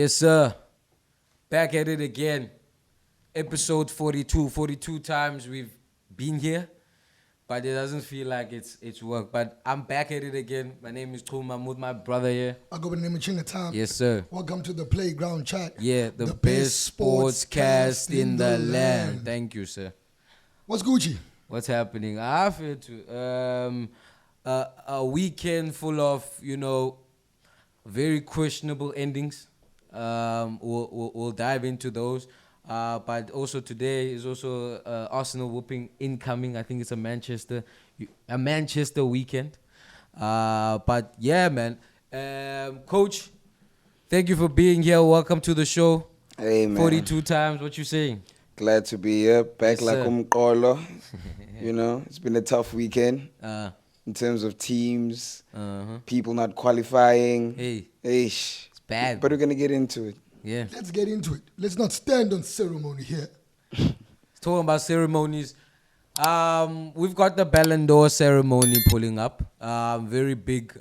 Yes, sir. Back at it again. Episode 42. 42 times we've been here, but it doesn't feel like it's work. But I'm back at it again. My name is Chuma. I'm with my brother here. I go by the name of Ntshinga Time. Yes, sir. Welcome to the Playground Chat. Yeah, the best sports cast in the land. Thank you, sir. What's Gucci? What's happening? I feel to a weekend full of, very questionable endings. We'll dive into those. But also today is also Arsenal whooping incoming. I think it's a Manchester weekend. But yeah, man. Coach, thank you for being here. Welcome to the show. Hey, man. 42 times. What you saying? Glad to be here. Back Yes, like sir. umqolo. It's been a tough weekend in terms of teams, people not qualifying. Hey, Eish. it's bad. But we're going to get into it. Yeah. Let's get into it. Let's not stand on ceremony here. Talking about ceremonies, we've got the Ballon'dor ceremony pulling up. Very big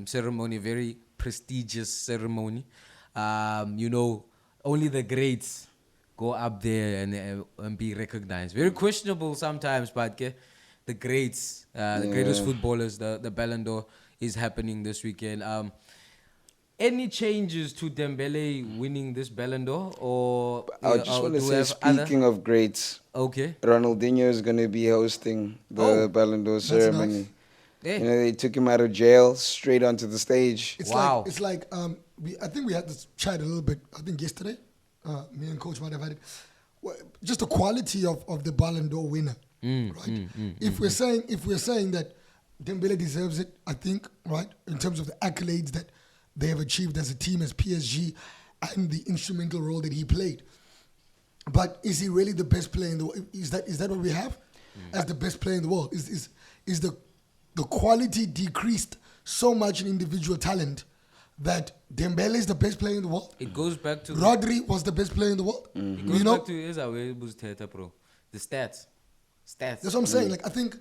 ceremony, very prestigious ceremony. Only the greats go up there and be recognized. Very questionable sometimes, but the greats, the greatest footballers, the Ballon'dor is happening this weekend. Any changes to Dembele winning this Ballon'dor, or I just want to say, speaking of greats, Okay. Ronaldinho is going to be hosting the Ballon'dor ceremony. nice. Yeah. They took him out of jail straight onto the stage. Wow. I think we had this chat a little bit, I think yesterday. Me and Coach might have had it. Well, just the quality of the Ballon d'Or winner, right? If we're saying that Dembele deserves it, I think, right, in terms of the accolades that they have achieved as a team, as PSG, and the instrumental role that he played. But is he really the best player in the world? Is that what we have as the best player in the world? Is the quality decreased so much in individual talent that Dembele is the best player in the world? It goes back to Rodri was the best player in the world. It goes back to bro. The stats. That's what I'm saying. Like I think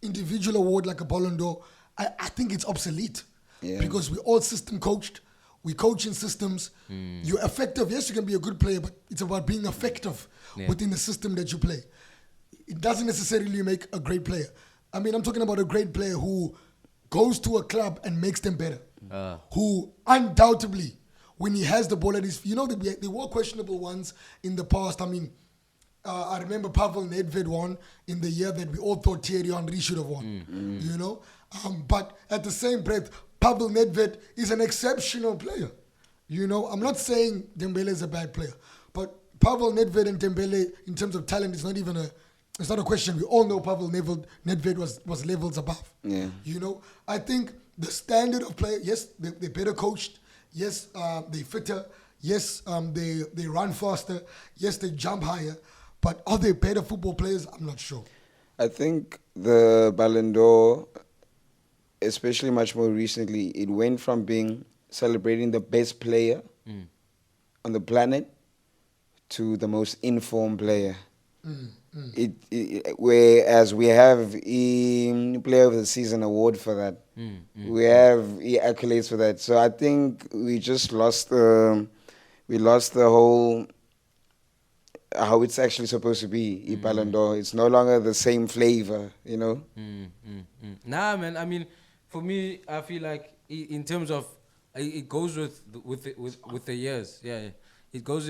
individual award like a Ballon d'Or, I think it's obsolete. Yeah. Because we all system coached. We coach in systems. You're effective. Yes, you can be a good player, but it's about being effective within the system that you play. It doesn't necessarily make a great player. I mean, I'm talking about a great player who goes to a club and makes them better. Who undoubtedly, when he has the ball at his feet, there were questionable ones in the past. I mean, I remember Pavel Nedved won in the year that we all thought Thierry Henry should have won. But at the same breath, Pavel Nedved is an exceptional player. I'm not saying Dembele is a bad player, but Pavel Nedved and Dembele, in terms of talent, it's not a question. We all know Pavel Nedved was levels above. Yeah. I think the standard of play, yes, they're better coached. Yes, they're fitter. Yes, they run faster. Yes, they jump higher. But are they better football players? I'm not sure. I think the Ballon d'Or, especially much more recently, it went from being celebrating the best player on the planet to the most informed player. Whereas we have a Player of the Season award for that. We have accolades for that. So I think we just lost the whole how it's actually supposed to be. Ballon d'Or. It's no longer the same flavor, Nah, man. I mean, for me, I feel like in terms of it goes with the years. Yeah, it goes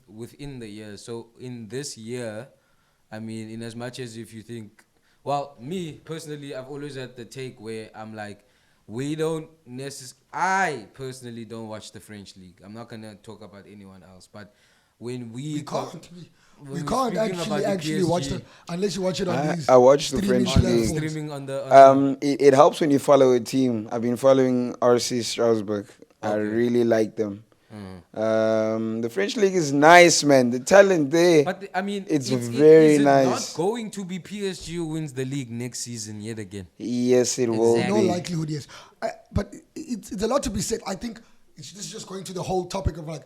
within the years. So in this year, I mean, in as much as if you think, well, me personally, I've always had the take where I'm like, I personally don't watch the French league. I'm not gonna talk about anyone else, but when we can't actually watch it unless you watch it on these. I watch the French league. Streaming on the it helps when you follow a team. I've been following RC Strasbourg. I really like them. The French league is nice, man. The talent there. But I mean, it's very nice. It's not going to be PSG who wins the league next season yet again. Yes, it will be. No likelihood, yes. But it's a lot to be said. I think this is just going to the whole topic of like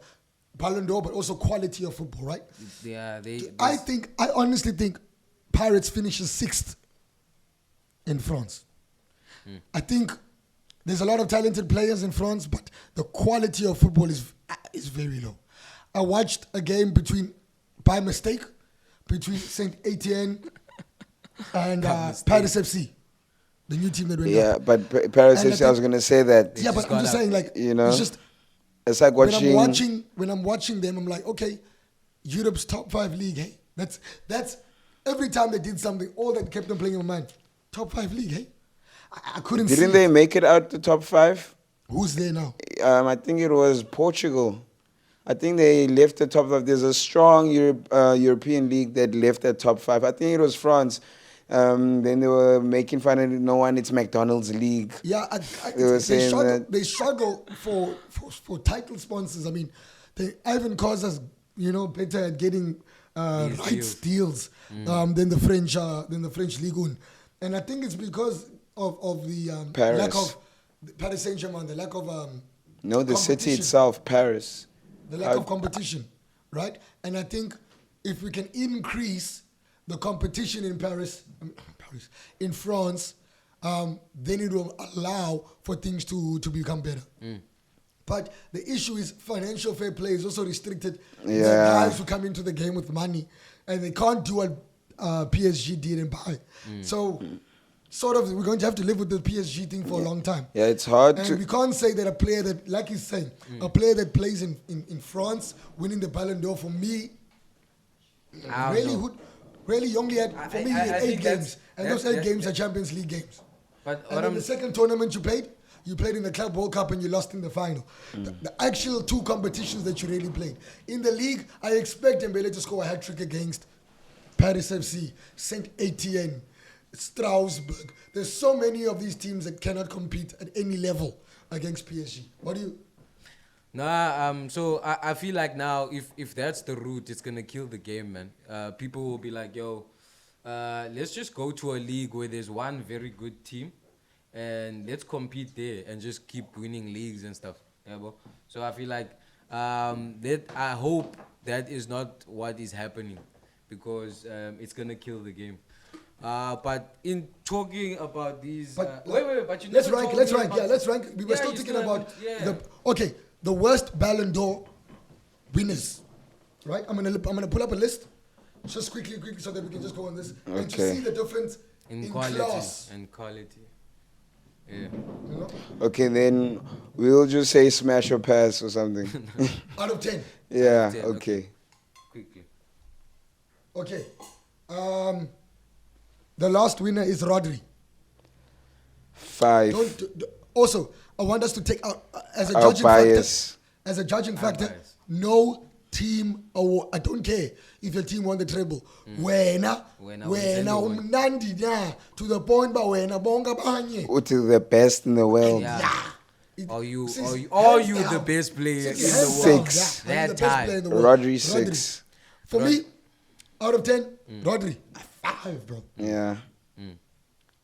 Ballon d'Or, but also quality of football, right? Yeah, I honestly think Pirates finishes 6th in France. I think there's a lot of talented players in France, but the quality of football is It's very low. I watched a game by mistake, between Saint Etienne and Paris FC, the new team that went Yeah, up. but Paris And I FC, I think- was gonna say that. Yeah, but I'm just saying, like, You know, it's just it's like watching. when I'm watching them, I'm like, okay, Europe's top 5 league, hey? That's every time they did something, all that kept them playing in my mind. Top 5 league, hey? I couldn't see Didn't they make it out the top 5? who's there now. I think it was Portugal. I think they left the top 5. There's a strong European league that left the top 5. I think it was France. Then they were making fun of no one. It's McDonald's league. Yeah, They were saying they struggle for title sponsors. I mean, Ivan Causa's better at getting rights deals than the French Ligue 1, and I think it's because of the lack of Paris Saint-Germain, the lack of No, the city competition. itself, Paris. The lack of competition, right? And I think if we can increase the competition in in France, then it will allow for things to become better. But the issue is financial fair play is also restricted. Yeah. There are guys who come into the game with money and they can't do what PSG did and buy. So sort of we're going to have to live with the PSG thing for a long time. Yeah, it's hard And to. we can't say that a player that, like he's saying, a player that plays in France, winning the Ballon'dor, for me, I don't really, know. he only had, for me, he had 8 think games. And those 8 that's- games are Champions League games. But And what then I'm the second tournament you played in the Club World Cup and you lost in the final. The actual 2 competitions that you really played. In the league, I expect Dembele to score a hat-trick against Paris FC, Saint Etienne, Strasbourg. There's so many of these teams that cannot compete at any level against PSG. What do you... Nah, so I feel like now if that's the route, it's gonna kill the game, man. People will be like, yo, let's just go to a league where there's one very good team, and let's compete there and just keep winning leagues and stuff. Yeah, bro. So I feel like that I hope that is not what is happening, because it's gonna kill the game. But in talking about these, But, wait, but you let's never rank, told let's me rank, about- yeah, let's rank. We were Yeah, still you thinking still about haven't- the worst Ballon d'Or winners, right? I'm gonna pull up a list, just quickly, so that we can just go on this and to Okay. see the difference in in quality class. and quality. Yeah. You know? Okay, then we'll just say smash or pass or something. Out of 10. Yeah, 10, okay. Quickly. Okay. The last winner is Rodri. 5. Also, I want us to take out as a Our judging bias. factor. As a judging factor, bias. no team award. I don't care if your team won the treble. Wena umnandi na to the point, but wena bonga banye. To the best in the world. Yeah. It- Are you since are hands you the down- best player since in the hands world? down, Six. yeah, I'm the That best time. player in the world. Rodri 6. For me, out of 10, Rodri, a 5, bro. Yeah.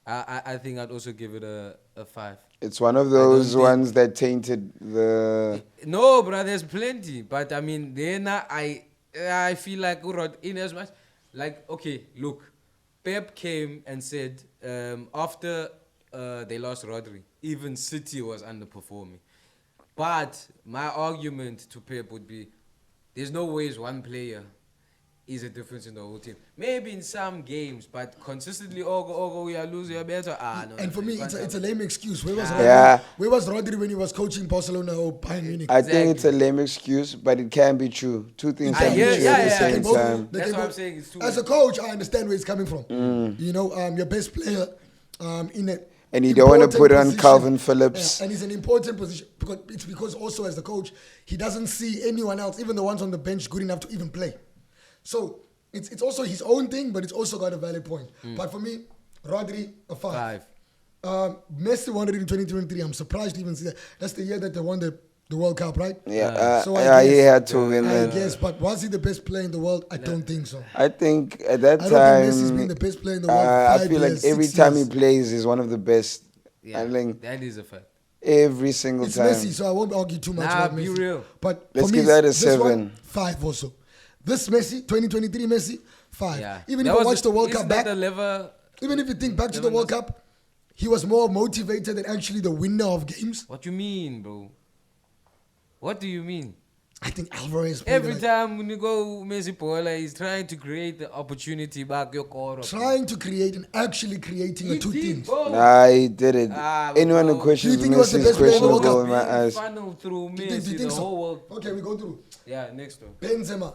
I think I'd also give it a 5. It's one of those think- ones that tainted the. No, bro, there's plenty. But I mean, then I feel like in as much, like, okay, look, Pep came and said after they lost Rodri, even City was underperforming. But my argument to Pep would be, there's no ways one player is a difference in the whole team. Maybe in some games, but consistently, we are losing, we are better. No. And for me, it's a lame excuse. Where was Rodri? Yeah. Where was Rodri when he was coaching Barcelona or Bayern Munich? I think it's a Exactly. lame excuse, but it can be true. Two things I can be hear- true yeah, at the yeah, same they both- time. they That's can what I'm both- saying, it's too As a coach, I understand where it's coming from. You know, your best player in a And you don't want to important put on position. Calvin Phillips. Yeah, and he's an important position because also as the coach, he doesn't see anyone else, even the ones on the bench, good enough to even play. So it's also his own thing, but it's also got a valid point. But for me, Rodri, a 5. 5. Messi won it in 2023. I'm surprised to even see that. That's the year that they won the World Cup, right? Yeah, So I he guess- had to win I it. guess, but was he the best player in the world? I don't think so. I think at that I don't think Messi's time, been the best player in the world. I 5 feel like years, every 6 time years. he plays, he's one of the best. Yeah, I think that is a fact. every single It's time. Messi, so I won't argue too much Nah, about be Messi. real. But Let's for me, give that a this 7. one, 5 also. This Messi, 2023 Messi, 5. Yeah. Even That if I was watch the World isn't Cup that back, the level? even if you think back to the World Cup, he was more motivated than actually the winner of games. What you mean, bro? What do you mean? I think Alvarez played Every like, time when you go Messi Paula, he's trying to create the opportunity back your core. trying to create and actually creating a two teams. Nah, he did it. Ah, Anyone who bro. questions Do you think he was the Messi is best player in the World questionable Cup? in my eyes. Funnel through Do you Messi, think the so? whole world. Okay, we go through. Yeah, next one. Benzema,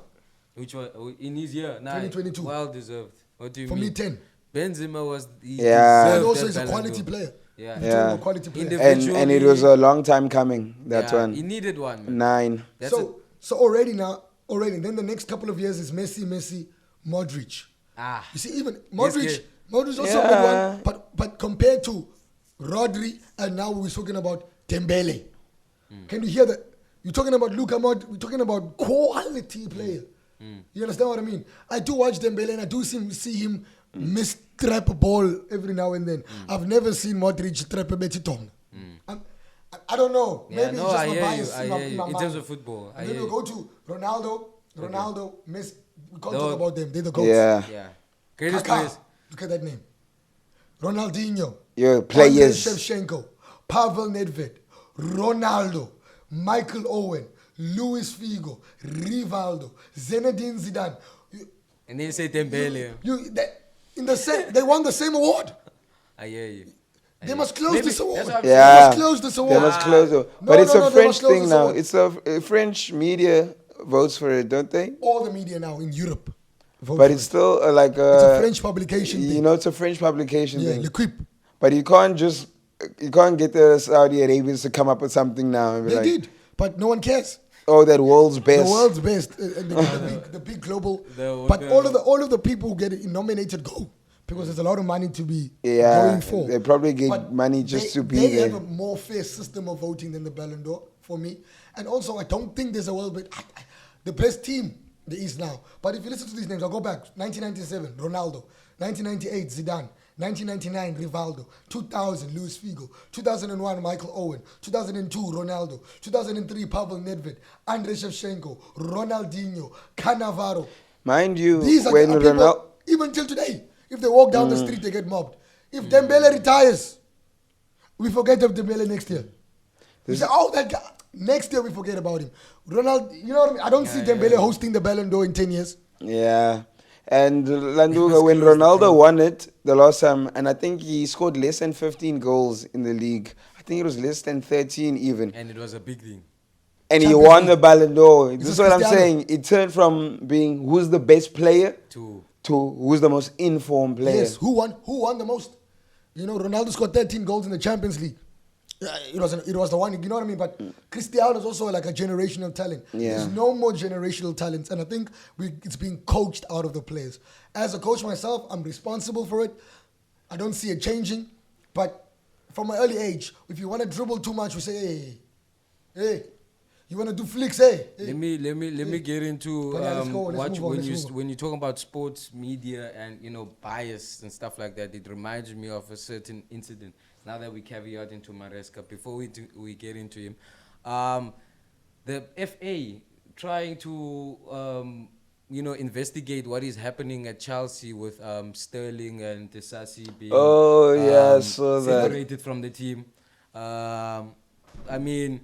Which one? In his year, 2022. Well deserved. What do you for mean? me 10. Benzema was. He Yeah. And deserved also that he's a Ballon quality d'Or. player. Yeah. We're Yeah. talking about quality player. And it was a long time coming, that Yeah, one. He needed one. Man. 9. That's a, So already, then the next couple of years is Messi, Modric. You see, even Modric also a good Yeah. one, but compared to Rodri, and now we're talking about Dembele. Can you hear that? You're talking about Luka Modric, we're talking about quality player. You understand what I mean? I do watch Dembele and I do see him mistrap a ball every now and then. I've never seen Modric trap a Betty I don't know. Yeah, Maybe no, it's just I my hear bias you. I in my hear you. In mind. terms of football, I And then hear we'll you. go to Ronaldo, Messi. We can't No. talk about them. They're the goats. Yeah. Yeah. Greatest Kaká. players. Look at that name. Ronaldinho. Yo, Andrei players. Shevchenko. Pavel Nedved. Ronaldo. Michael Owen. Luis Figo. Rivaldo. Zinedine Zidane. And then you say Dembele. They won the same award. I hear you. They must close this award. that's what I'm They Yeah. must close this They award. must close it. No, But it's no, a no, they French must close thing this now. award. It's a French media votes for it, don't they? All the media now in Europe. vote But for it's it. still It's a French publication You thing. know, it's a French publication Yeah, thing. L'Equipe. But you can't get the Saudi Arabians to come up with something now and be They like, did, but no one cares. oh, that world's best. The world's best, and the big global. The- But the- all of the people who get nominated go because there's a lot of money to be Yeah, going for. they probably get But money just to be they there. have a more fair system of voting than the Ballon'dor for me, and also I don't think there's a world bit. The best team there is now. But if you listen to these names, I'll go back. 1997, Ronaldo. 1998, Zidane. 1999, Rivaldo. 2000, Luis Figo. 2001, Michael Owen. 2002, Ronaldo. 2003, Pavel Nedved. Andrei Shevchenko. Ronaldinho. Cannavaro. Mind you, These are when the people, Ronaldo... even till today, if they walk down the street, they get mobbed. If Dembele retires, we forget of Dembele next year. We say, oh, that guy. Next year, we forget about him. Ronaldo, you know what I mean? I don't see Dembele hosting the Ballon d'Or in 10 years. Yeah. And Landuga, when Ronaldo won it the last time, and I think he scored less than 15 goals in the league. I think it was less than 13 even. And it was a big thing. And he Champions won League. the Ballon d'Or. This was is what I'm Cristiano. saying. It turned from being who's the best player To who's the most informed player. Yes, who won the most? You know, Ronaldo scored 13 goals in the Champions League. It was the one, you know what I mean? But Cristiano is also like a generational talent. Yeah. There's no more generational talents, and I think it's being coached out of the players. As a coach myself, I'm responsible for it. I don't see it changing, but from an early age, if you want to dribble too much, we say, hey, you want to do flicks, hey. let me get into But yeah, let's go, let's move on. when you talk about sports media and bias and stuff like that, it reminds me of a certain incident. Now that we caveat into Maresca, before we get into him, the FA trying to investigate what is happening at Chelsea with Sterling and Disasi being I saw that. separated from the team. I mean,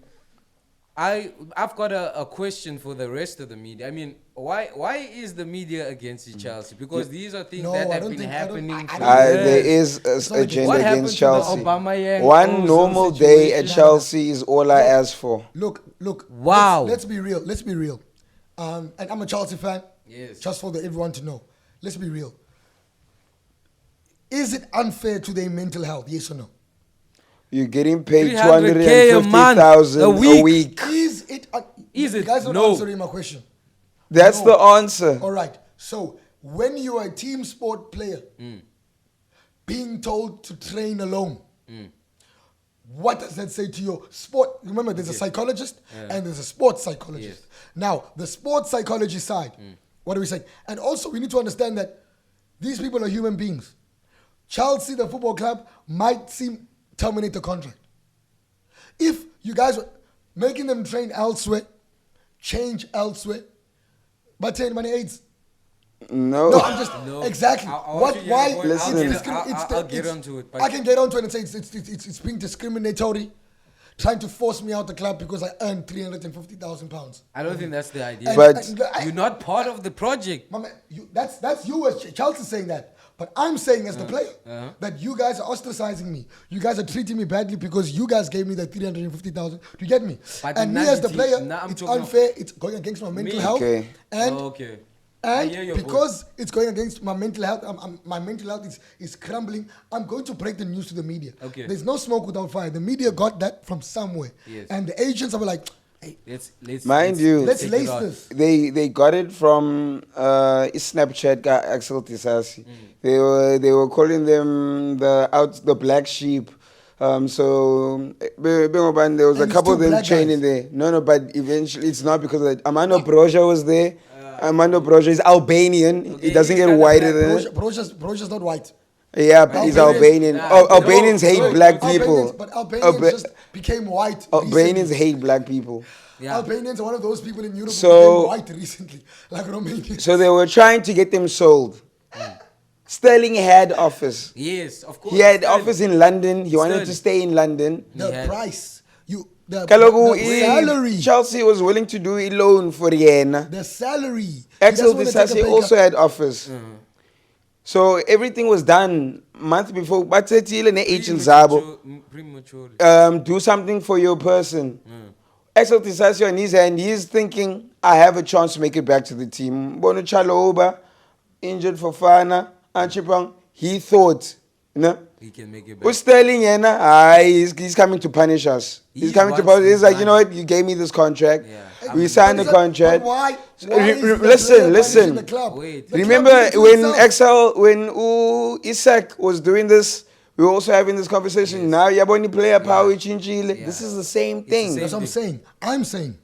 I've got a question for the rest of the media. I mean, why is the media against Chelsea? Because these are things No, that I have don't been think- I don't- happening I for don't- There years. is not a against- agenda What happened against to the Chelsea. Aubameyang One Ozil normal day situation? at Chelsea is all I ask for. Look. Wow. Let's be real. And I'm a Chelsea fan. Yes. Just for everyone to know. Let's be real. Is it unfair to their mental health? Yes or no? You're getting paid 300K a month, 250,000 a a week. week. Is it? Is You it? guys are not No. answering my question. That's No. the answer. All right. So when you are a team sport player, being told to train alone, what does that say to your sport? Remember, there's a psychologist and there's a sports psychologist. Yes. Now, the sports psychology side, what do we say? And also, we need to understand that these people are human beings. Chelsea, the football club, might terminate the contract. If you guys were making them train elsewhere, change elsewhere, but 10 money aids. No. No, I'm just No. exactly. I want you to Why? get a point. Listen. I'll get onto it. But I can get onto it and say it's being discriminatory. trying to force me out the club because I earned £350,000. I don't think that's the idea. But- You're not part of the project. My man, that's you as Chelsea saying that. But I'm saying as the player that you guys are ostracizing me. You guys are treating me badly because you guys gave me the 350,000. Do you get me? But And me not as the the player, team. Now I'm it's talking unfair. It's going against my mental health. Okay. And Okay. I hear and your because it's going against my mental health, my mental health is crumbling. I'm going to break the news to the media. Okay. There's no smoke without fire. The media got that from somewhere. Yes. And the agents are like, hey, Mind you, let's take it lace out. this. they got it from Snapchat guy Axel Tisasi. They were calling them the black sheep. So there was a And couple still of them black training guys. there. No, but eventually it's not because of that. Amando Broja was there. Amando Broja is Albanian. Okay, He doesn't he's get kinda whiter black. than it. Broja's not white. Yeah, but he's Albanian. Albanians hate no, black no, people. But Albanians just became white. Albanians recently. hate black people. Yeah. Albanians are one of those people in Europe So- who became white recently, like Romanians. So they were trying to get them sold. Sterling had office. Yes, of course. He had Sterling. office in London. He wanted to Sterling. stay in London. the Yeah. price, the Kaloku, salary, Chelsea was willing to do a loan for Yena. the salary. Axel He doesn't wanna take a Disasi pay also cut. had office. So everything was done month before. But agents zabo, Prematurely. do something for your person. Axel Disasi on his hand, he's thinking, I have a chance to make it back to the team. Bono Chaloba, injured for Fana, Anchipang. He thought, you know. He can make it back. Who's Sterling Yena? He's coming to punish us. He's He coming to wants punish. He's his like, you know money. what? You gave me this contract. Yeah. We signed the But contract. why? So, Why is the listen, player listen. punishing the club? Wait. The club Remember did it to when itself. Isak was doing this, we were also having this conversation. Now Yaboni player power chinchile. Yeah. This is the same It's the thing. same. That's what I'm saying.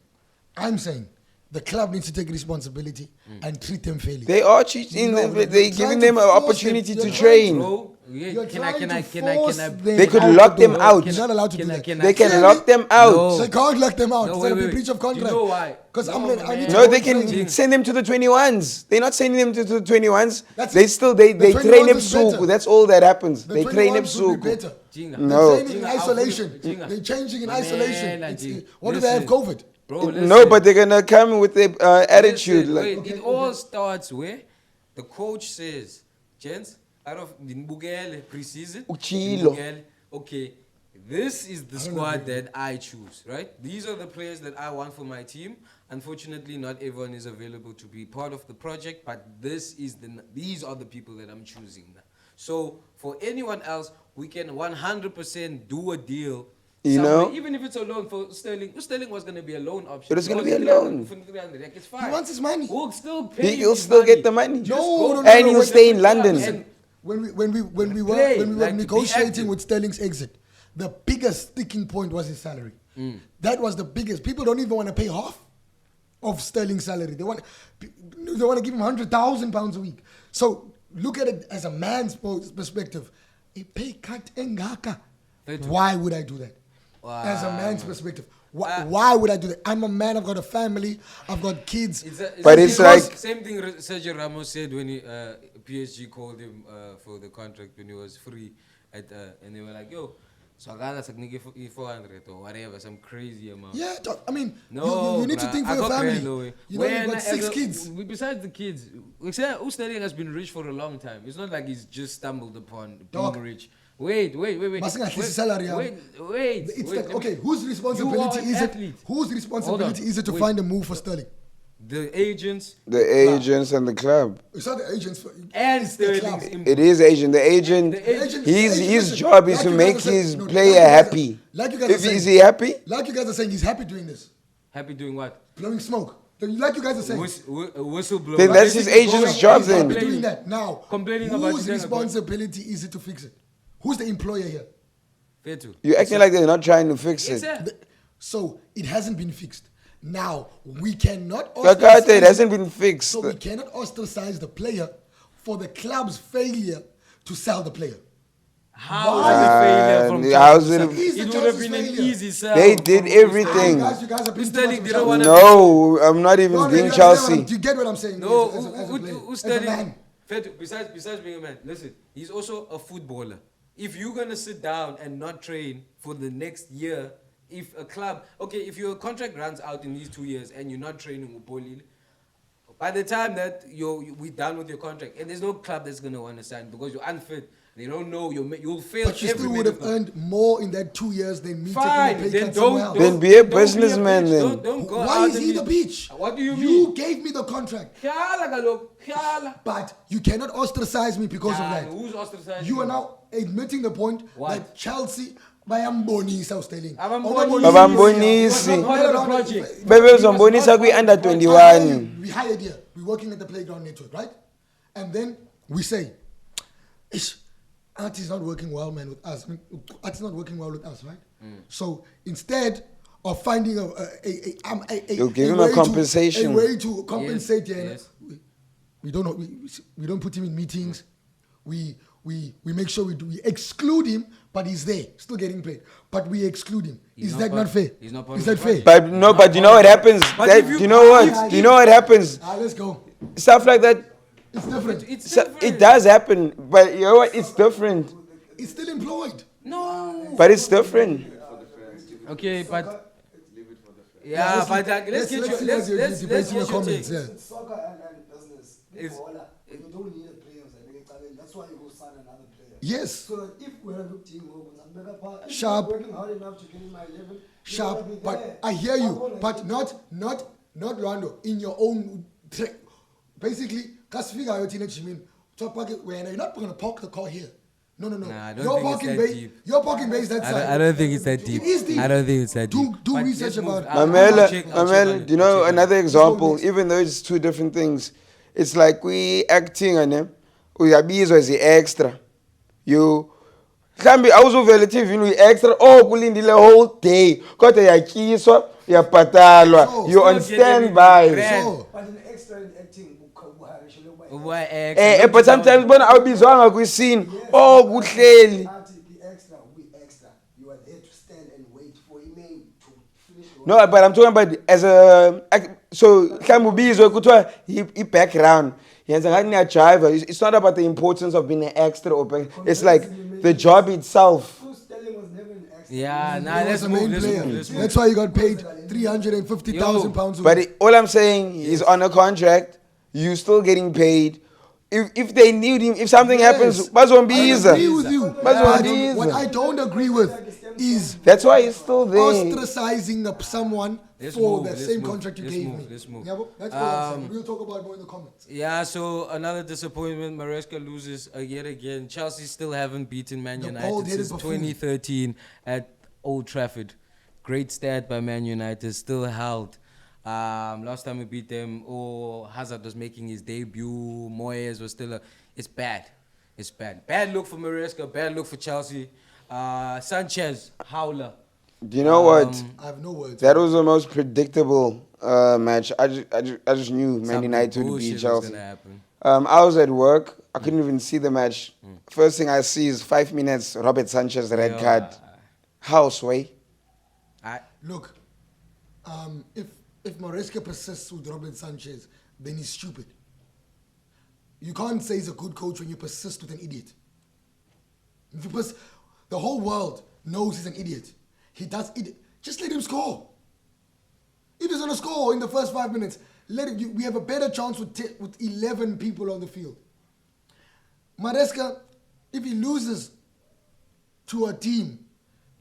I'm saying the club needs to take responsibility and treat them fairly. They are cheating. No, They're you're giving trying them to an force opportunity them. to You're train. Bro, yeah, You're can I trying to force them They could out lock the them door. out. You're not allowed to do that. They can lock them out. No. They can't lock them out. No, It's wait, going to be wait, breach of wait. contract. You know why? Because No, I need to man. go No, they train. can send them to the 21s. They're not sending them to the 21s. That's- They still they the train 21s them is better. suku. That's all that happens. The They train them 21s would be suku. better. Jinga. No. They're training in Jinga, isolation. Jinga. They're changing in Man, isolation. Jinga. What do they have, Listen. COVID? Bro, No, listen. but they're gonna come with their attitude. Listen, Like, wait, it all starts where the coach says, Gents, out of the Mbugele preseason, Uchilo. Mbugele, okay, this is the squad that I choose, right? These are the players that I want for my team. Unfortunately, not everyone is available to be part of the project, but these are the people that I'm choosing now. So for anyone else, we can 100% do a deal. You somewhere, know? even if it's a loan for Sterling. Sterling was going to be a loan option. It was gonna Oh, be a 300, loan. for 300, like, it's fine. He wants his money. We'll still pay him he'll his still money. get the money. Just No, go no, to no, And no, he'll wait, stay in the London. club and When we were Play, like, be negotiating active. with Sterling's exit, the biggest sticking point was his salary. That was the biggest. People don't even want to pay half of Sterling's salary. They want to give him £100,000 a week. So look at it as a man's perspective. A pay cut engaka. Why would I do that? As a man's perspective. Why would I do that? I'm a man. I've got a family. I've got kids. But it's like- same thing Sergio Ramos said when PSG called him for the contract when he was free and they were like, yo, so I got like 400 or whatever, some crazy amount. Yeah, I mean, No, you need to bruh, think I for your got family. grand, Louis. You know, you've When got 6 as a- kids. Besides the kids, Sterling has been rich for a long time. It's not like he's just stumbled upon Dog. being rich. Wait. Masinga ahlisa salary yami. Wait. It's wait, like, okay, whose You responsibility are an is it? athlete. Whose responsibility is it to Wait. find a move for Sterling? The agents. the agents and the club. It's not the agents. And it's the club. Sterling's It is agent. The agent. The agent- His listen, job is like to you guys make are saying- his no, player like you guys are- happy. like you guys are If saying- is he happy? Like you guys are saying, he's happy doing this. Happy doing what? Blowing smoke. Like you guys are saying. Whistleblower. Then that's his Basically agent's going job and then. Happy complaining. doing that. Now, Complaining about whose it, then about- responsibility is it to fix it? Who's the employer here? Fair too. You're acting like they're not trying to fix Yes, it. sir. So it hasn't been fixed. Now we cannot. Kakate, it hasn't been fixed. So we cannot ostracize the player for the club's failure to sell the player. How is it failure from how's Chelsea? it- He's the It would have Chelsea's been an failure. easy sell. They did from everything. You guys are being Sterling too much didn't of wanna- No, I'm not even No, being you Chelsea. Do you get what I'm saying? No, as a player, who's as a Sterling? man. Fair too. Besides being a man, listen, he's also a footballer. If you're gonna sit down and not train for the next year, if a club, okay, if your contract runs out in these 2 years and you're not training with Bolile, by the time that we're done with your contract, and there's no club that's gonna want to sign because you're unfit. They don't know you'll fail. But you still would have earned more in that 2 years than me Fine, taking a pay then cut somewhere don't, else. Then be a businessman bitch. then. Don't go Why out is he and the bitch? What do you mean? You gave me the contract. Kyala, kaloku, kyala. But you cannot ostracize me because of Nah, that. who's ostracizing You are you? now admitting the point What? that Chelsea bayambonisa, I was telling. Abambonisi. You're not part of the project. Bebe uzombonisa kwi under 21. We hired here. We're working at the Playground Network, right? And then we say, Ish, Athi's not working well, man, with us. I mean, Athi's not working well with us, right? So instead of finding You'll give him a way compensation. A way to compensate, Yes. we don't put him in meetings. We make sure we exclude him, but he's there, still getting paid. But we exclude him. He's Is not that part- not fair? he's not part Is of that the fair? project. But you know what happens? But That, if you- you know what? You know what happens? Let's go. Stuff like that. It's different. It's So different. it does happen, but you know what? It's different. It's still employed. No. But it's different. Okay, but yeah, but let's get your let's debate in the get your comments. take. Yeah. Soccer and business. It's- You don't need a player. That's why you go sign another player. Yes. So that if we're not team over, Sharp. working hard enough to get in my level, Sharp, but I hear you, but not Luthando, in your own basically, Kasfiga Yotina Jimin, you're not gonna park the car here. No. Nah, I don't Your think it's parking that bay, deep. your parking bay is that side. I don't think it's that deep. It is deep. I don't think it's that deep. Do But research let's move. about it. I'll Mamela, check on it. you know, I'll check on it. another example, next. even though it's two different things, it's like we acting on them, uyabizwa as the extra. You mhlambi awuzuvela TV extra kulindile whole day kodwa yakyiswa yaphatalwa So, you on still getting standby. grand. So, but in extra in acting, Why ex? But sometimes bona awubizwanga kwiscene kuhleli. the extra will be extra. You are there to stand and wait for him to finish. No, but I'm talking about as a so mhlawumbe ubizwe kuthiwa i-background yenza ngathi niyajiva. It's not about the importance of being an extra or it's like the job itself. Who's telling was never an extra. Yeah, nah, he was let's the move. main Let's player. move. Let's move. That's why he got paid 350,000 pounds. a But week. all I'm saying is on a contract, you still getting paid. If they need him, if something happens, I agree with you. But Bazombiza. what I don't agree with is That's why he's still there. ostracizing someone Let's for move, the let's same move, contract you let's gave move, me. let's move. Yeah, but that's what I'm saying. We'll talk about more in the comments. Yeah, so another disappointment. Maresca loses yet again. Chelsea still haven't beaten Man The United bald-headed since buffoon. 2013 at Old Trafford. Great stat by Man United, still held. Last time we beat them, Hazard was making his debut. Moyes was still it's bad. It's bad. Bad look for Maresca, bad look for Chelsea. Sanchez, howler. Do you know what? I have no words. That was the most predictable match. I just knew Man Something United would bullshit beat was Chelsea. gonna happen. I was at work. I couldn't even see the match. First thing I see is 5 minutes, Robert Sanchez red Yeah. card. House way. Look, if Maresca persists with Robert Sanchez, then he's stupid. You can't say he's a good coach when you persist with an idiot. If you the whole world knows he's an idiot. He does idiot. Just let him score. If he's gonna score in the first 5 minutes, let him. We have a better chance with 11 people on the field. Maresca, if he loses to a team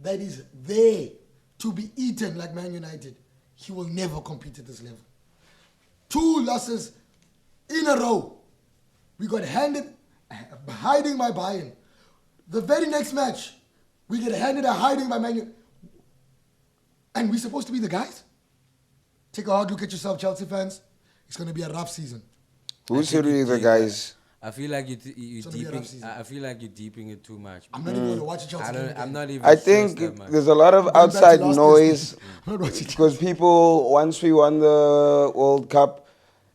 that is there to be eaten like Man United, he will never compete at this level. 2 losses in a row. We got handed hiding by Bayern. The very next match, we get handed a hiding by Man United. And we're supposed to be the guys? Take a hard look at yourself, Chelsea fans. It's going to be a rough season. Who's really the guys? I feel like you're It's gonna be a rough deeping. season. I feel like you're deeping it too much. I'm not even going to watch a Chelsea game again. I'm not even. I stressed think that much. there's a lot of Going back to outside last noise Thursday. I'm not watching because people, once we won the World Cup,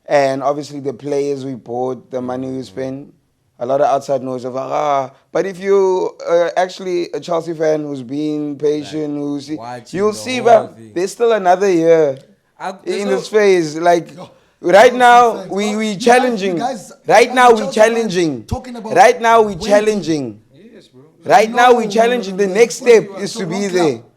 and obviously the players we bought, the money we spent, a lot of outside noise of But if you actually a Chelsea fan who's being patient, watching you'll the see, whole but thing. there's still another year There's in no- this phase. Like Yo, right Chelsea now, fans, we you challenging. guys Right now, we Chelsea fans challenging. talking about Right now, we waiting. challenging. Yes, bro. Right now, we No, challenging. no, The no, next no, step you are is so to be wrong, there. club.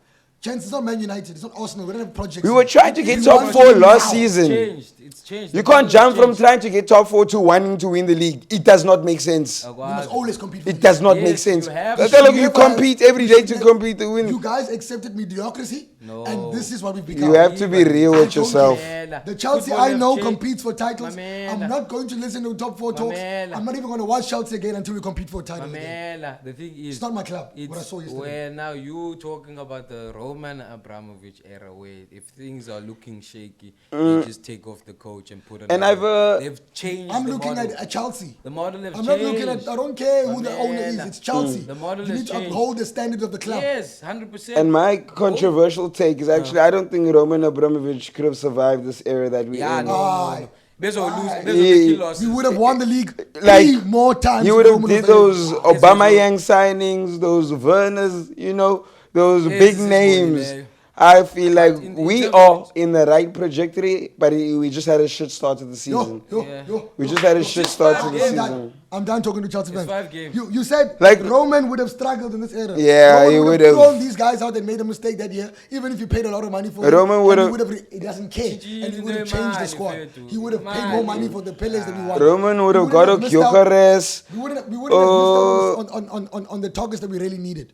Gents, it's not Man United. It's not Arsenal. We don't have projects. We were trying to get We top want 4 to last now. season. It's changed. You The can't model jump has from changed. trying to get top 4 to wanting to win the league. It does not make sense. You must always compete. For It does not Yes, make sense. you have That's to. how you compete every day to compete to win. You guys accepted mediocrity, No. and this is what we've become. You have to be real I with don't yourself. care. The Chelsea Football I have know changed. competes for titles. I'm not going to listen to top 4 talks. Mamela. I'm not even going to watch Chelsea again until we compete for a title again. Mamela, the thing is, It's not my club, what I saw yesterday. Where now you talking about the Roman Abramovich era, where if things are looking shaky, they just take off the coach and put And another. They've changed. I'm the looking model. at Chelsea. The model have I'm changed. not looking at, I don't care who the owner is. Mamela. It's Chelsea. The model You has need to changed. uphold the standards of the club. Yes, 100%. And my controversial take is actually, I don't think Roman Abramovich could have survived this era that we're Yeah, in. no. There's a lose. There's He- a losses. We would have won the league Like, 3 more times. He if would have Roman did was there. those Obama Yang signings, those Werners, those Yes, big this is names. what it I feel like in we terms are of- in the right trajectory, but we just had a shit start to the season. We just had a shit start to the games. season. I'm done talking to Chelsea It's fans. 5 games. You said Like- Roman would have struggled in this era. Yeah, Roman he would would have have. thrown these guys out that made a mistake that year, even if you paid a lot of money for Roman him. would and have- he doesn't care, Gigi, and he would have the changed the man, squad. if you He would have do. paid more money for the players that we want. Roman would have We got a missed out- Gyökeres. We wouldn't have missed out on the targets that we really needed.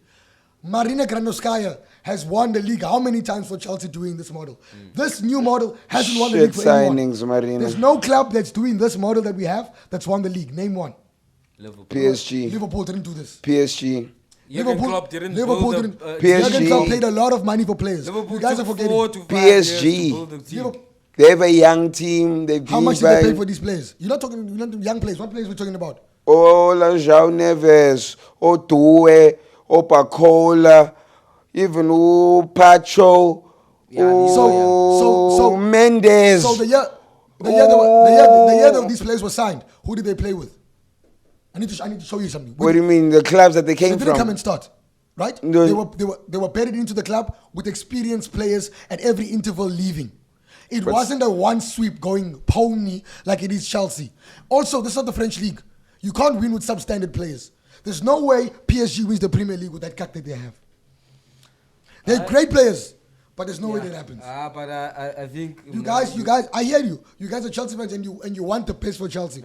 Marina Granovskaya has won the league how many times for Chelsea doing this model? This new model hasn't won the Shit league for anyone. signings, Marina. There's no club that's doing this model that we have that's won the league. Name one. Liverpool. PSG. Liverpool didn't do this. PSG. Jurgen Klopp didn't Liverpool build didn't. PSG. Jurgen Klopp paid a lot of money for players. Liverpool You guys are took forgetting. 4 to 5 PSG. years to build a team. Liverpool- They have a young team. They've How much did they pay for these players? You're not talking young players. What players are we talking about? João Neves, Due, Pacola, even Pacho, So Mendes. So the year that these players were signed, who did they play with? I need to show you something. What do you mean? The clubs that they They came didn't come from? and start, right? No. They were bedded into the club with experienced players at every interval leaving. It wasn't a one sweep going pony like it is Chelsea. Also, this is not the French league. You can't win with substandard players. There's no way PSG wins the Premier League with that cut that they have. They're great players, but there's no way that happens. But I think You guys, I hear you. You guys are Chelsea fans and you want the best for Chelsea.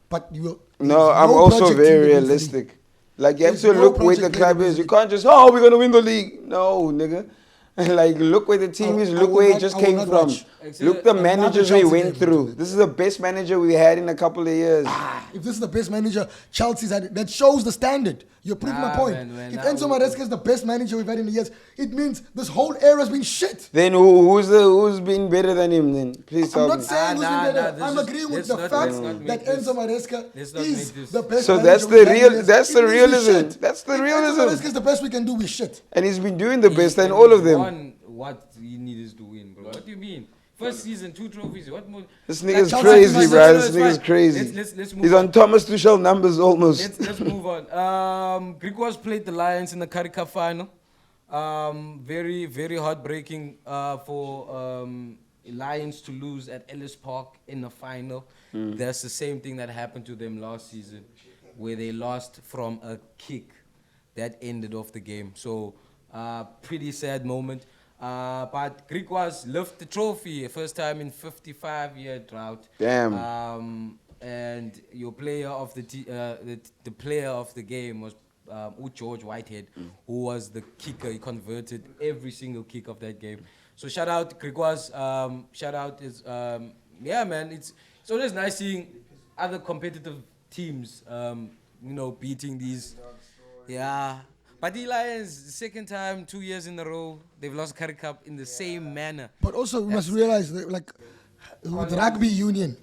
But you will. No, there's I'm no also project very team that wins the league. realistic. Like, you have There's to no look where the project club league is. You that can't just, we're going to win the league. No, nigga. Like, look where the team is. I Look will where not- it just I will came not from. watch. Look the Another managers we Chelsea went game. through. This is the best manager we had in a couple of years. If this is the best manager Chelsea's had, that shows the standard. You're proving my Nah, point. man, If nah, Enzo Maresca is the best manager we've had in the years, it means this whole era's been shit. Then who's been better than him then? Please I'm tell not me. saying who's Nah, been better. nah, I'm let's agreeing with just- the let's fact not make that this- Enzo Maresca let's not is make this- the best So manager that's the we've had in real- years. that's It the means we realism. shit. That's the If realism. Enzo Maresca is the best we can do, we shit. And he's been doing the best than And all of he's them. won what he needed to win, bro. What do you mean? First season, 2 trophies. What more? This nigga's Chelsea crazy, fans- bro. no, This it's nigga's fine. crazy. Let's move He's on Thomas Tuchel numbers almost. Let's move on. Griquas played the Lions in the Currie Cup final. Very, very heartbreaking for Lions to lose at Ellis Park in the final. That's the same thing that happened to them last season, where they lost from a kick that ended off the game. So, pretty sad moment. But Griquas lift the trophy, first time in 55-year drought. Damn. And your player of the player of the game was George Whitehead, who was the kicker. He converted every single kick of that game. So shout out Griquas. Shout out is yeah, man. It's always nice seeing other competitive teams, beating these. Yeah. But the Lions, the second time, 2 years in a row, they've lost Currie Cup in the same manner. But also, we must realize that, like, with rugby union,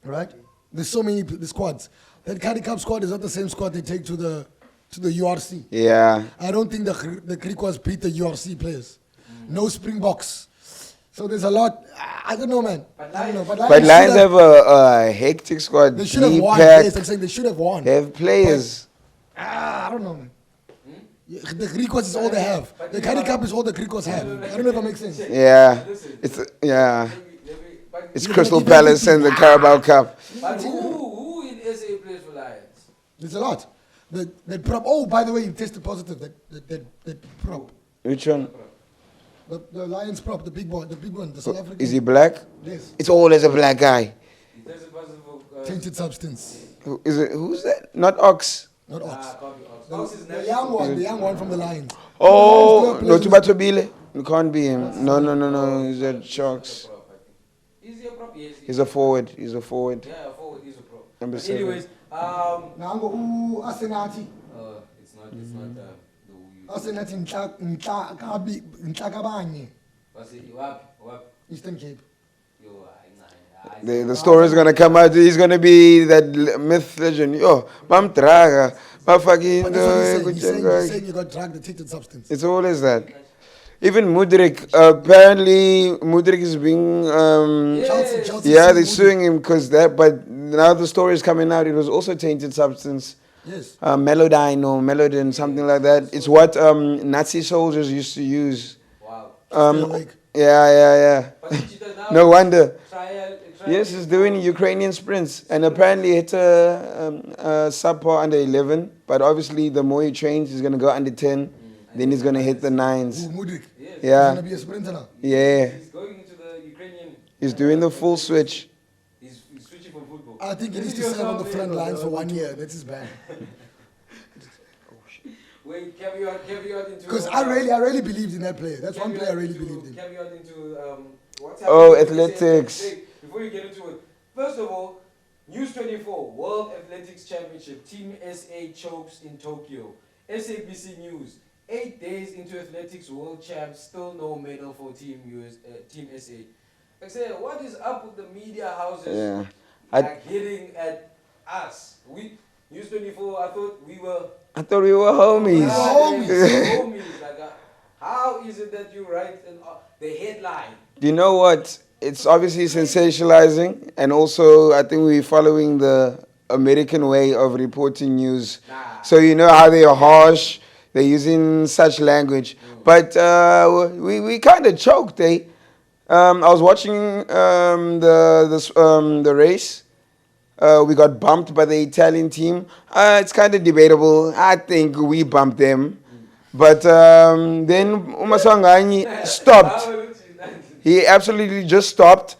right? There's so many the squads. That Currie Cup squad is not the same squad they take to the URC. Yeah. I don't think the Griquas beat the URC players. No Springboks. So there's a lot. I don't know, man. I don't know. But But Lions have a hectic squad. They should have won. Deep-packed. Yes, I'm saying they should have won. They have players. I don't know, man. The Griquas is all they have. The Currie Cup is all the Griquas have. I don't know if that makes sense. Yeah. It's It's You're Crystal gonna give Palace and the Carabao Cup. But who in SA plays for Lions? There's a lot. That prop. Oh, by the way, you tested positive. That prop. Which one? The Lions prop, the big one, the South African. Is he black? Yes. It's always a black guy. It doesn't possible. Tainted substance. Is it? Who's that? Not Ox. Not Ox. Can't be Ox. Ox is The young one from the Lions. Oh, no, Tubatobile. It can't be him. No. He's a Sharks. Is he a prop? Yes. He's a forward. Yeah, a forward. He's a prop. Number 7. Anyways, Nango Asenati. it's not the Asenati Ntlakabanye. what's it? What? Eastern Cape. Yo, The story is gonna come out. He's gonna be that myth legend. Yo, Mam Traga, Ma fucking. But that's what he's saying. He's saying you got drugged, addicted substance. It's always that. Even Mudrik, apparently Mudrik is being. Chelsea Yeah, they're Mudryk. suing him because that. But now the story is coming out. It was also tainted substance. Yes. Melodyne or Melodin, something like that. It's what Nazi soldiers used to use. wow. Yeah. But digital now. No wonder. Trial. Yes, he's doing Ukrainian sprints and apparently hit a subpar under 11. But obviously, the more he trains, he's gonna go under 10. Then he's gonna hit the 9s. Mudrik. Yes. He's Yeah, gonna be a sprinter now. yeah. He's going into the Ukrainian. He's doing the full switch. He's switching from football. I think he needs to serve on the front lines for 1 year. That's his ban. Wait, caveat into. Because I really believed in that player. That's one player I really believed in. Caveat into what's Oh, happening. athletics. Before you get into it, first of all, News 24 World Athletics Championship Team SA chokes in Tokyo. SABC News. 8 days into athletics world champs, still no medal for Team SA. I say, what is up with the media houses? Yeah. Like hitting at us. News 24. I thought we were homies. homies. Like, how is it that you write the headline? Do you know what? It's obviously sensationalizing, and also I think we're following the American way of reporting news. Nah. So you know how they are harsh, they're using such language. But we kind of choked, eh? I was watching the race. We got bumped by the Italian team. It's kind of debatable. I think we bumped them. But then Umasangani stopped. He absolutely just stopped.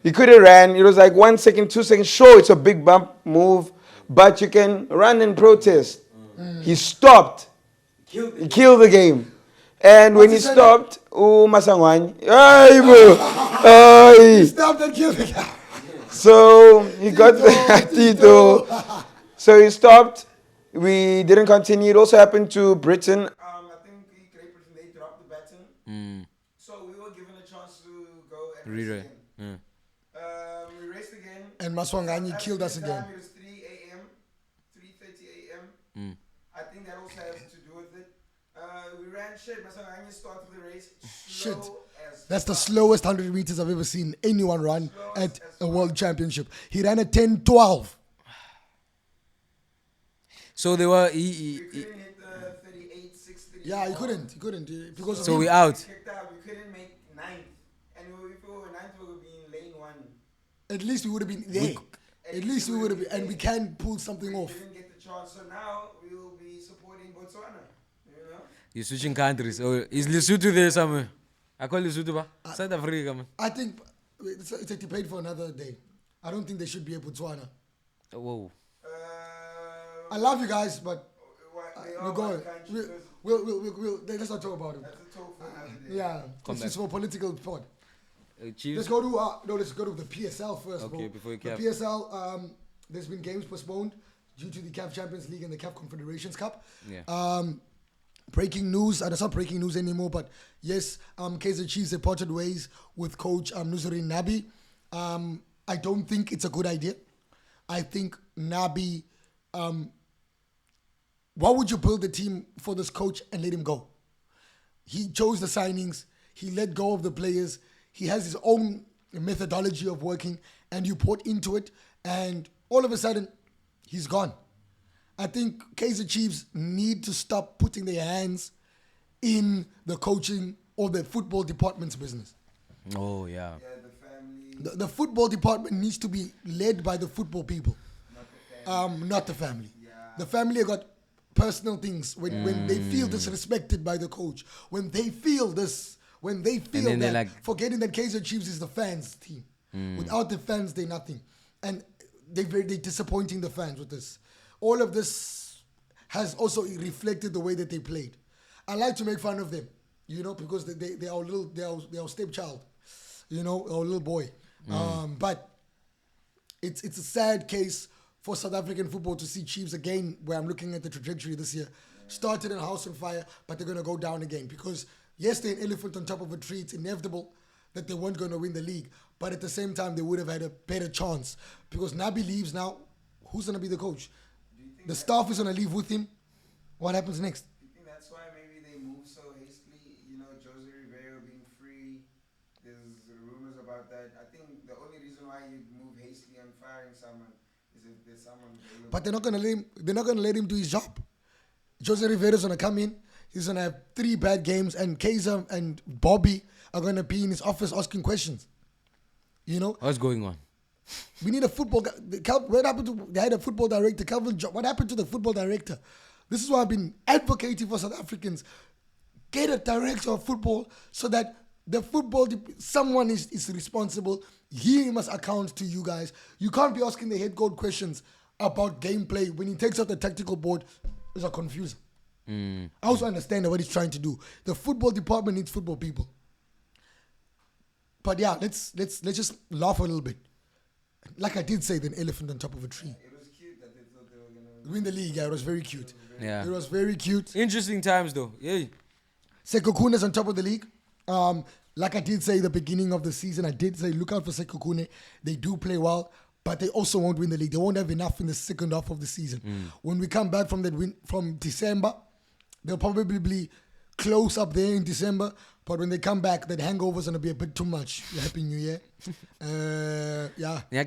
He could have ran. It was like 1 second, 2 seconds. Sure, it's a big bump move, but you can run and protest. He stopped. He killed the game. And when he stopped, Masangwani, He stopped and killed the guy. so he got the Tito. So he stopped. We didn't continue. It also happened to Britain. I think Great Britain, they dropped the baton. So we were given a chance to go and race again. We raced again. And Maswangani killed us again. It was 3 a.m., 3:30 a.m. I think that also has to do with it. We ran shit. Maswangani started the race slow Shit. as That's the slowest 100 meters I've ever seen anyone run at a world championship. He ran a 10:12. So they were. We couldn't hit the 38, 6, 38. Yeah, he couldn't. Because of So him. we out. Kicked out. We couldn't make 9th. And if we were 9th, we would be in lane 1. At least we would have been there. At least we would have been. And we can pull something off. Didn't get the chance. So now we will be supporting Botswana. You know? You're switching countries. Oh, is Lesotho there somewhere? I call Lesotho, ba? South Africa, man. I think it's a debate for another day. I don't think they should be a Botswana. Whoa. I love you guys, but They we're are going. one country. Let's not talk about it. That's a talk for another day. Yeah, Come this back. is for political thought. Chiefs. Let's go to let's go to the PSL first. Okay, bro. before you the cap. PSL, there's been games postponed due to the CAF Champions League and the CAF Confederations Cup. Yeah. Breaking news, it's not breaking news anymore, but yes, Kaizer Chiefs have parted ways with coach Nuzuri Nabi. I don't think it's a good idea. I think Nabi, why would you build a team for this coach and let him go? He chose the signings, he let go of the players, he has his own methodology of working, and you put into it, and all of a sudden, he's gone. I think Kaizer Chiefs need to stop putting their hands in the coaching or the football department's business. Oh, yeah. Yeah, the family. The football department needs to be led by the football people, not the family. Yeah. The family have got personal things when they feel disrespected by the coach, when they feel this when they feel then they're that, like- forgetting that Kaizer Chiefs is the fans' team. Without the fans, they're nothing. And they're disappointing the fans with this. All of this has also reflected the way that they played. I like to make fun of them, because they are our stepchild, our little boy. But it's a sad case for South African football to see Chiefs again, where I'm looking at the trajectory this year. Started in a house on fire, but they're going to go down again. Because, yes, they're an elephant on top of a tree. It's inevitable that they weren't going to win the league. But at the same time, they would have had a better chance. Because Nabi leaves now, who's going to be the coach? The staff is going to leave with him. What happens next? Do you think that's why maybe they move so hastily? Jose Rivera being free. There's rumors about that. I think the only reason why you move hastily on firing someone is if there's someone available. But they're not going to let him do his job. Jose Rivera's going to come in. He's going to have 3 bad games, and Kaizer and Bobby are going to be in his office asking questions. What's going on? We need a football guy. What happened to, they had a football director, Calvin John. What happened to the football director? This is why I've been advocating for South Africans. Get a director of football so that the football, someone is responsible. He must account to you guys. You can't be asking the head coach questions about gameplay when he takes out the tactical board. It's a confuser. I also understand what he's trying to do. The football department needs football people. But yeah, let's just laugh a little bit. Like I did say, the elephant on top of a tree. It was cute that they thought they were going to Win the league, yeah, it was very cute. Yeah. It was very cute. Interesting times, though. Yeah. Sekhukhune is on top of the league. Like I did say at the beginning of the season, I did say look out for Sekhukhune. They do play well, but they also won't win the league. They won't have enough in the second half of the season. When we come back from that win from December, they'll probably be close up there in December. But when they come back, that hangover's gonna be a bit too much. Happy New Year. Yeah. Yeah.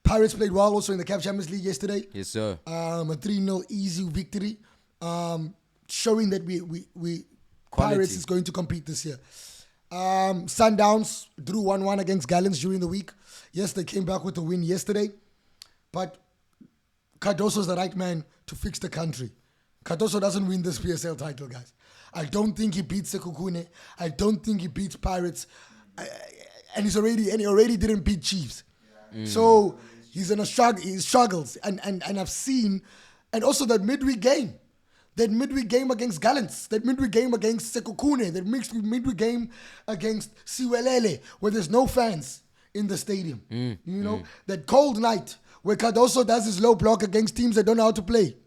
Pirates played well also in the CAF Champions League yesterday. Yes, sir. A 3-0 easy victory. Showing that we Quality. Pirates is going to compete this year. Sundowns drew 1-1 against Gallants during the week. Yes, they came back with a win yesterday. But Cardoso's the right man to fix the country. Cardoso doesn't win this PSL title, guys. I don't think he beats Sekhukhune. I don't think he beats Pirates. And he already didn't beat Chiefs. So he's in a struggle. He struggles. And I've seen, and also that midweek game against Gallants, that midweek game against Sekhukhune, that midweek game against Siwelele, where there's no fans in the stadium. That cold night where Cardoso does his low block against teams that don't know how to play.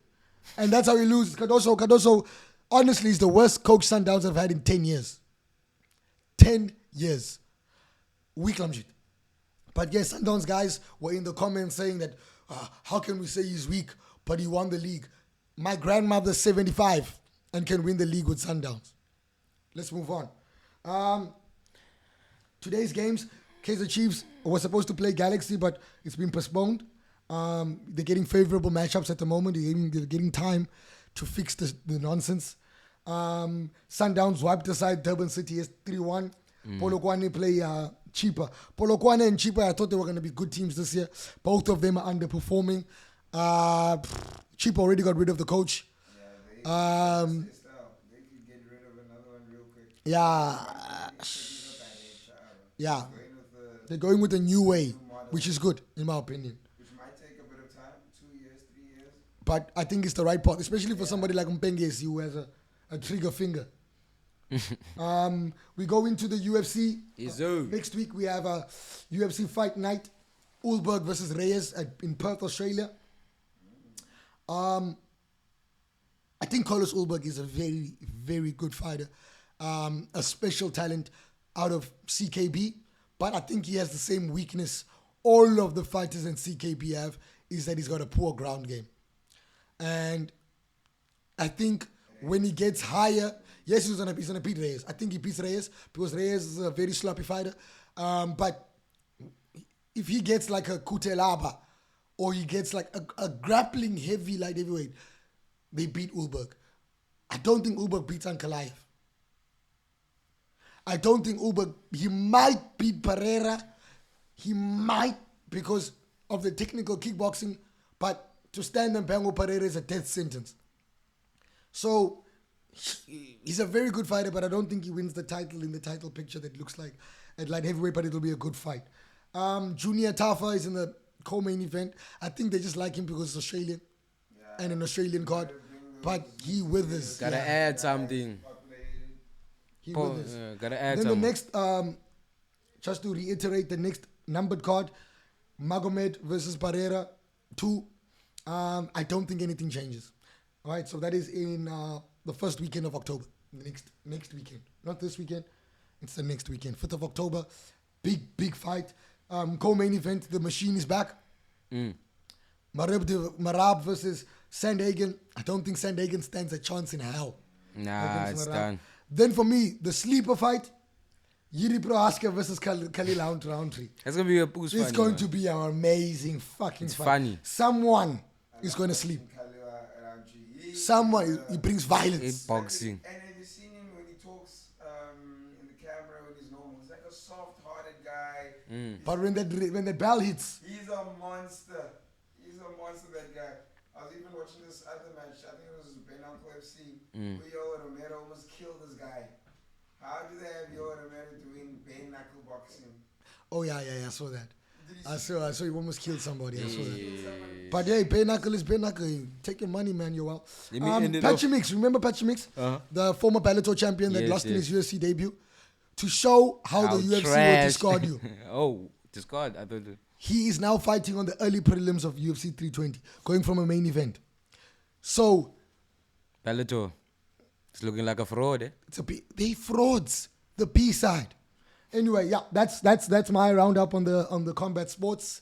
And that's how he loses. Cardoso, honestly, is the worst coach Sundowns have had in 10 years. 10 years. Weak Lamjit. But yes, Sundowns guys were in the comments saying that, how can we say he's weak, but he won the league? My grandmother's 75 and can win the league with Sundowns. Let's move on. Today's games, Kaizer Chiefs were supposed to play Galaxy, but it's been postponed. They're getting favorable matchups at the moment. They're getting time to fix the nonsense. Sundowns wiped aside Durban City as 3-1. Polokwane play Chippa. Polokwane and Chippa, I thought they were going to be good teams this year. Both of them are underperforming. Chippa already got rid of the coach. they could get rid of another one real quick. Yeah. They're going with a new way, which is good, in my opinion. Which might take a bit of time, 2 years, 3 years. But I think it's the right path, especially for somebody like Mpengesi who has a trigger finger. We go into the UFC. Yes, sir. Next week we have a UFC fight night. Ulberg versus Reyes in Perth, Australia. I think Carlos Ulberg is a very, very good fighter. A special talent out of CKB. But I think he has the same weakness all of the fighters in CKB have, is that he's got a poor ground game. And I think when he gets higher, yes, he's gonna beat Reyes. I think he beats Reyes because Reyes is a very sloppy fighter. But if he gets like a Kutelaba or he gets like a grappling heavy light heavyweight, they beat Ulberg. I don't think Ulberg beats Ankalaev. I don't think Ulberg, he might beat Pereira. He might because of the technical kickboxing, but to stand and bang with Pereira is a death sentence. So He's a very good fighter, but I don't think he wins the title in the title picture that looks like at light heavyweight, but it'll be a good fight. Junior Tafa is in the co-main event. I think they just like him because he's Australian and an Australian card, but he withers. Gotta add something. He withers. Gotta add Then something. the next, just to reiterate, the next numbered card, Magomed versus Pereira 2. I don't think anything changes. All right, so that is in the first weekend of October. The next weekend. Not this weekend. It's the next weekend. 5th of October. Big fight. Co-main event. The machine is back. Marab versus Sandhagen. I don't think Sandhagen stands a chance in hell. Nah, it's done. Then for me, the sleeper fight, Yuri Prohaska versus Khalil Roundtree. It's gonna be a boost. It's going to be an amazing fucking fight. Funny. Someone is going to sleep. Someone, he brings violence. It's boxing. And have you seen him when he talks in the camera when he's normal? He's like a soft-hearted guy. But when the bell hits, He's a monster. He's a monster, that guy. I was even watching this other match. I think it was Ben Uncle FC. Where Yo Romero almost killed this guy. How do they have Yo Romero doing bare knuckle boxing? oh yeah, I saw that. I saw he almost killed somebody. I saw that. But hey, bare knuckle is bare knuckle. Take your money, man. You're well. Let me end it off. Patchy Mix, remember Patchy Mix? The former Ballon'dor champion that Yes, lost in yes. his UFC debut. To show how the UFC will discard you. Oh, discard. I thought. He is now fighting on the early prelims of UFC 320, going from a main event. So Bellator. It's looking like a fraud, eh? they frauds. The B side. Anyway, yeah, that's my roundup on the combat sports.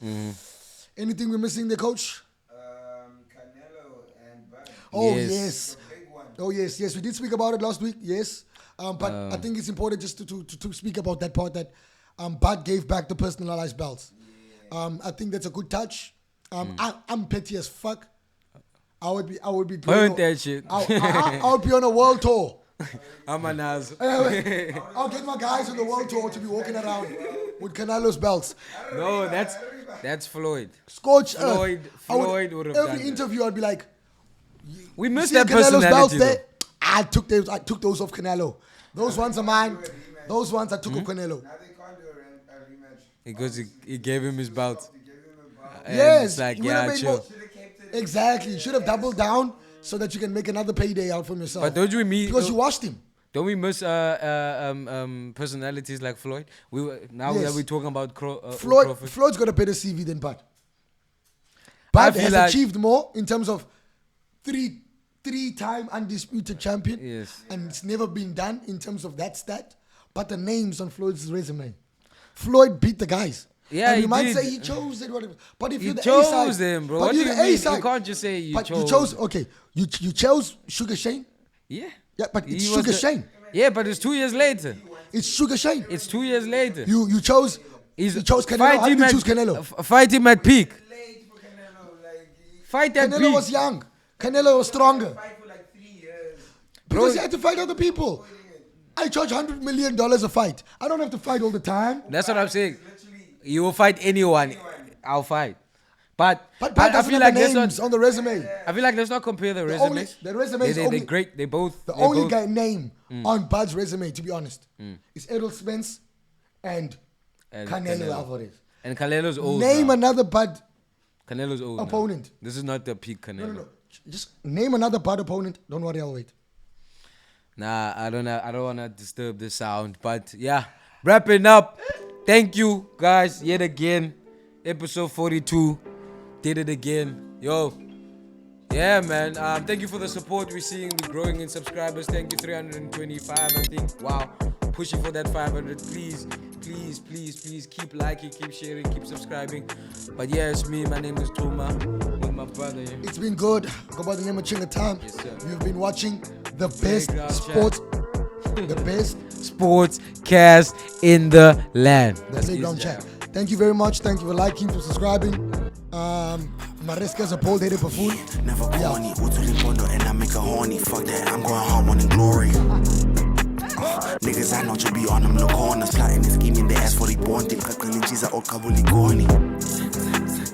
Anything we're missing there, coach? Canelo and Bud. Oh Yes. yes. The big one. Oh yes, we did speak about it last week. Yes, but I think it's important just to speak about that part that Bud gave back the personalized belts. I think that's a good touch. I'm petty as fuck. I would be Burn that shit. I would be on a world tour. I'm an ass. I'll get my guys on the world tour to be walking around with Canelo's belts. No, that's Floyd. Scorch Floyd would have done every that. interview I'd be like, We missed see that Canelo's belts personality. there? Though. I took those off Canelo. Those ones are mine. Those ones I took off Canelo. Now they can't do a rematch. Because he gave him his belt. They gave him a belt. And Yes, it's like, you would've yeah, made chill. more- Exactly. You should have doubled down so that you can make another payday out from yourself. But don't you mean Because you watched him. don't we miss personalities like Floyd? Yes. We're talking about Floyd's Crawford. got a better CV than Bud. Bud feel has like- achieved more in terms of three-time undisputed champion. Yes. And it's never been done in terms of that stat. But the names on Floyd's resume. Floyd beat the guys. Yeah, and he you might did. say he chose it, whatever. But if He you're the chose A-side, them, bro. But What you're do you the mean? A-side. You can't just say you but chose. you chose, okay. You chose Sugar Shane. Yeah. Yeah, but it's He was Sugar the- Shane. Yeah, but it's 2 years later. It's Sugar Shane. It's 2 years later. You chose Canelo. How did you choose Canelo? Fight him at peak. Late for Canelo. Like, he Fight at Canelo peak. was young. Canelo was stronger. fight for like 3 years. Because he had to fight other people. I charge $100 million a fight. I don't have to fight all the time. That's what I'm saying. You will fight anyone. I'll fight. But But I doesn't feel have like the let's names not. on the resume. I feel like let's not compare the only- resumes. the resume is they're only- great. They both. The they're only both- guy name on Bud's resume, to be honest, is Errol Spence and Canelo Alvarez. And Canelo's old. Name now. another Bud. Canelo's old. now. opponent. This is not the peak Canelo. No. Just name another Bud opponent. Don't worry, I'll wait. Nah, I don't want to disturb the sound. But yeah, wrapping up. Thank you guys yet again. Episode 42. Did it again. Yo. Yeah, man. Thank you for the support we're seeing. We're growing in subscribers. Thank you, 325, I think. Wow. Pushing for that 500. Please keep liking, keep sharing, keep subscribing. But yeah, it's me. My name is Chuma. With my brother here. It's been good. Go by the name of Ntshinga Time. Yes, sir. You've been watching the best Playground sports, the best Sports cast in the land. the playground chat. Thank you very much. Thank you for liking, for subscribing. Maresca's a bald-headed buffoon. Never corny, Utuli Bondo and I make a horny. Fuck that, I'm going hard on in glory. Niggas I know to be on them, no corner. Sliding and scheming, they ask for the bond. They cut the ninjas out, Kabuli corny.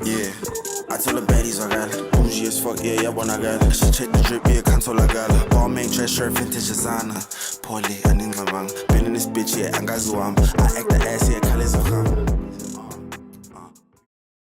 Yeah. I tell the baddies I got it. Bougie as fuck, yeah, when I got it. She check the drip, yeah, cancel I got it. Ball main dress shirt, vintage designer. Poorly, I need my bang. Been in this bitch, yeah, angazi wam. I act the ass, yeah, colors of